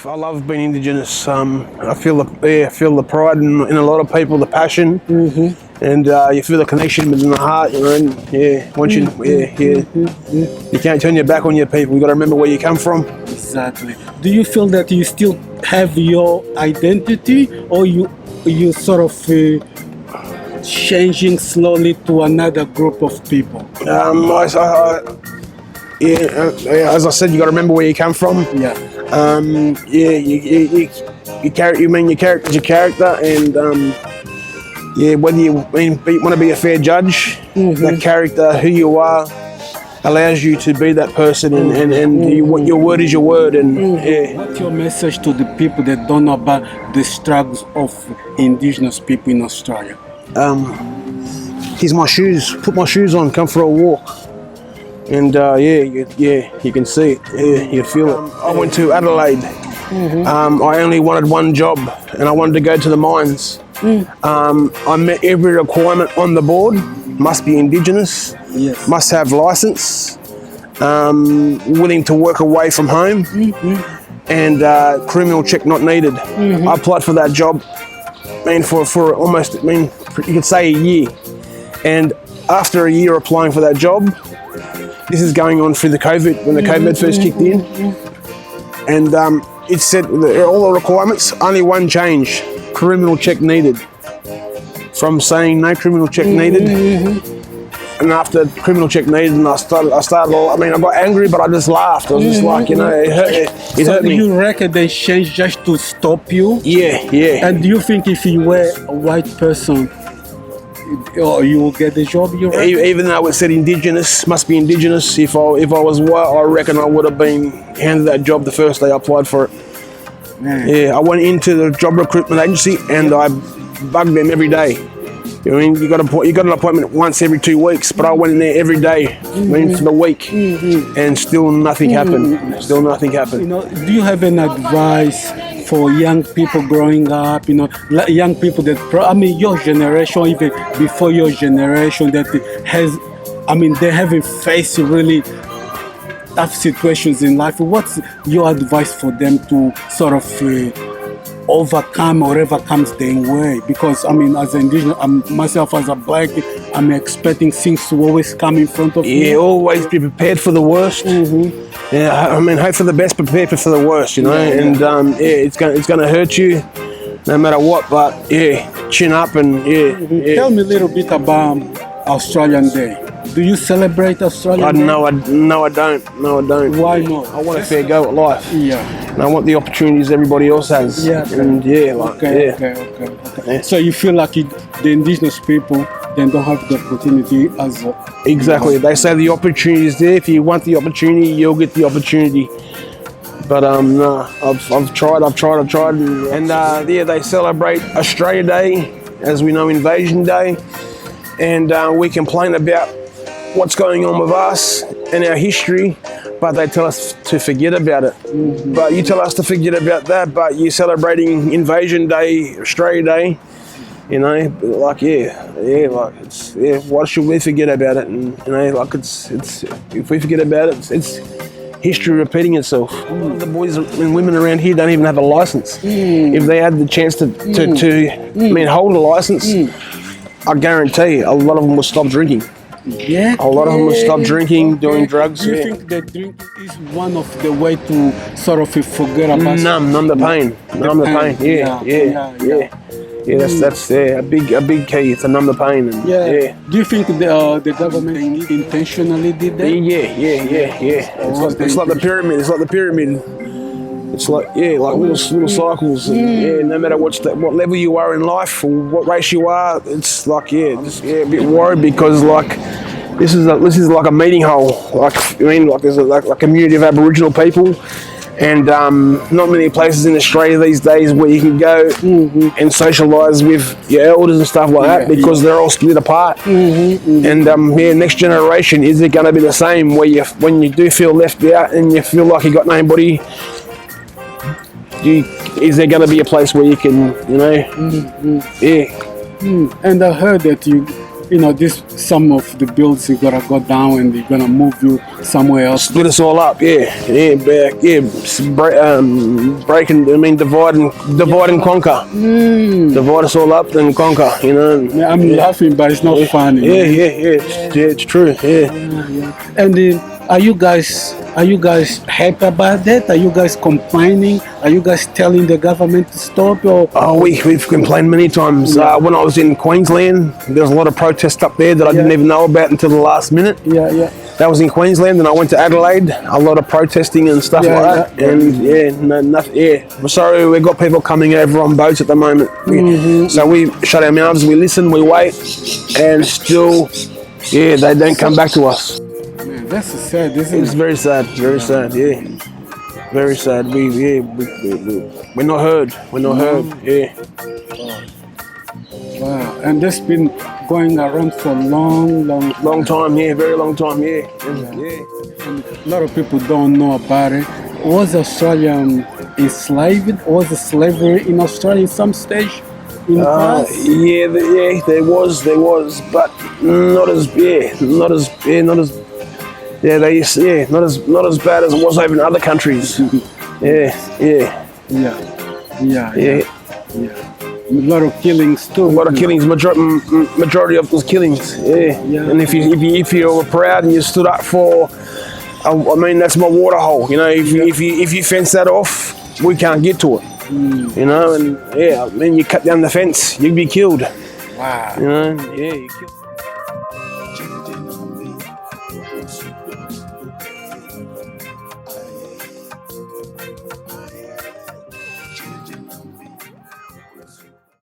I love being Indigenous. I feel the pride in a lot of people, the passion, and you feel the connection within the heart. You know, and once you can't turn your back on your people. You got to remember where you come from. Exactly. Do you feel that you still have your identity, or you sort of changing slowly to another group of people? As I said, you got to remember where you come from. Yeah. Your character's your character, and whether you want to be a fair judge, that character, who you are, allows you to be that person, and your word is your word. And What's your message to the people that don't know about the struggles of Indigenous people in Australia? Here's my shoes. Put my shoes on. Come for a walk. And you can see it. Yeah, you feel it. I went to Adelaide. I only wanted one job, and I wanted to go to the mines. I met every requirement on the board. Must be Indigenous. Yes. Must have license. Willing to work away from home. And criminal check not needed. I applied for that job, for almost, you could say a year. And after a year applying for that job, this is going on through the COVID, when the COVID first kicked in. And it said all the requirements, only one change, criminal check needed. From saying no criminal check needed, and after criminal check needed, and I got angry, but I just laughed. I was just like, it hurt me. You reckon they changed just to stop you? Yeah. And do you think if you were a white person, you will get the job? Even though it said Indigenous, must be Indigenous. If I was white, I reckon I would have been handed that job the first day I applied for it. Yeah, I went into the job recruitment agency and I bugged them every day. You know what I mean? You got an appointment once every 2 weeks, but I went in there every day, for the week, and still nothing happened. Still nothing happened. Do you have an advice for young people growing up? Young people that your generation, even before your generation, that they haven't faced really tough situations in life. What's your advice for them to sort of overcome whatever comes their way? Because as an Indigenous, myself as a black, I'm expecting things to always come in front of me. Yeah, always be prepared for the worst. Yeah, hope for the best, prepare for the worst. And it's gonna hurt you, no matter what. But chin up and Tell me a little bit about Australian Day. Do you celebrate Australian Day? No, I don't. No, I don't. Why not? I want a fair go at life. Yeah. And I want the opportunities everybody else has. Yeah. And Okay. So you feel like the Indigenous people then don't have the opportunity as exactly. They say the opportunity is there. If you want the opportunity, you'll get the opportunity. But no, I've tried, and they celebrate Australia Day, as we know, Invasion Day, and we complain about what's going on with us and our history, but they tell us to forget about it. But you tell us to forget about that, but you're celebrating Invasion Day, Australia Day. Why should we forget about it? And it's if we forget about it, it's history repeating itself. The boys and women around here don't even have a license. If they had the chance to hold a license, I guarantee a lot of them will stop drinking. Yeah. A lot of them will stop drinking, doing drugs. Do you think that drinking is one of the way to sort of forget about numb the pain? Numb the pain. Yeah. Yeah, that's a big key to numb the pain. And, Yeah. Do you think the government intentionally did that? Yeah. It's like the pyramid. It's like the pyramid. It's like like little cycles. And, no matter what level you are in life or what race you are, it's like just a bit worried because like this is like a meeting hole. Like there's like a community of Aboriginal people. And not many places in Australia these days where you can go and socialise with your elders and stuff like that because they're all split apart. And next generation, is it going to be the same where when you do feel left out and you feel like you got nobody? Is there going to be a place where you can, And I heard that some of the bills you gotta go down and they're gonna move you somewhere else. Split us all up, break and divide and conquer. Divide us all up and conquer, Yeah, I'm laughing, but it's not funny. It's true. And are you guys happy about that? Are you guys complaining? Are you guys telling the government to stop? We've complained many times. When I was in Queensland, there was a lot of protests up there that I didn't even know about until the last minute. That was in Queensland, and I went to Adelaide. A lot of protesting and stuff like that. And nothing. Sorry, we've got people coming over on boats at the moment. So we shut our mouths, we listen, we wait, and still, they don't come back to us. Man, that's sad, isn't it? It's very sad, very sad. Very sad. We're not heard. Wow, and that's been going around for a long time. Very long time. And a lot of people don't know about it. Was Australia enslaved? Was there slavery in Australia in some stage in the past? There was, but not as bad as it was over in other countries. A lot of killings too. A lot of killings. Majority of those killings. And if you were proud and you stood up for, that's my water hole. If you fence that off, we can't get to it. And you cut down the fence, you'd be killed. Wow. You killed.